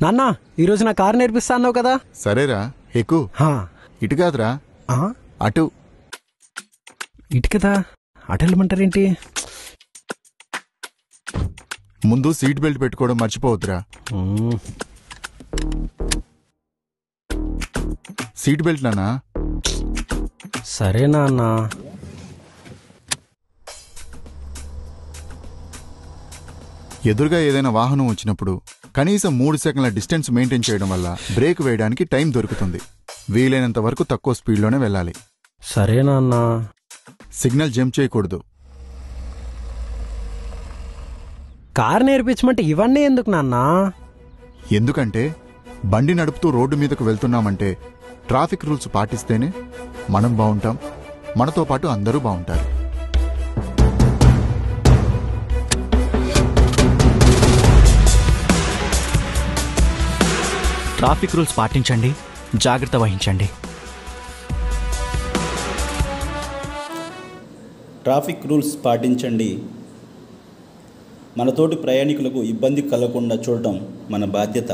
నాన్న ఈరోజు నా కారు నేర్పిస్తా అన్నావు కదా. సరేరా ఎక్కు. ఇటు కాదురా అటు. ఇటు కదా అటు వెళ్ళమంటారేంటి? ముందు సీట్ బెల్ట్ పెట్టుకోవడం మర్చిపోవద్దురా. సీట్ బెల్ట్ నానా. సరే నాన్న. ఎదురుగా ఏదైనా వాహనం వచ్చినప్పుడు కనీసం 3 సెకండ్ల డిస్టెన్స్ మెయింటైన్ చేయడం వల్ల బ్రేక్ వేయడానికి టైం దొరుకుతుంది. వీలైనంత వరకు తక్కువ స్పీడ్లోనే వెళ్ళాలి. సరే నాన్న. సిగ్నల్ జంప్ చేయకూడదు. కారు నేర్పించమంటే ఇవన్నీ ఎందుకు నాన్న? ఎందుకంటే బండి నడుపుతూ రోడ్డు మీదకు వెళ్తున్నామంటే ట్రాఫిక్ రూల్స్ పాటిస్తేనే మనం బాగుంటాం, మనతో పాటు అందరూ బాగుంటారు. ట్రాఫిక్ రూల్స్ పాటించండి, జాగ్రత్త వహించండి. ట్రాఫిక్ రూల్స్ పాటించండి. మనతోటి ప్రయాణికులకు ఇబ్బంది కలగకుండా చూడటం మన బాధ్యత.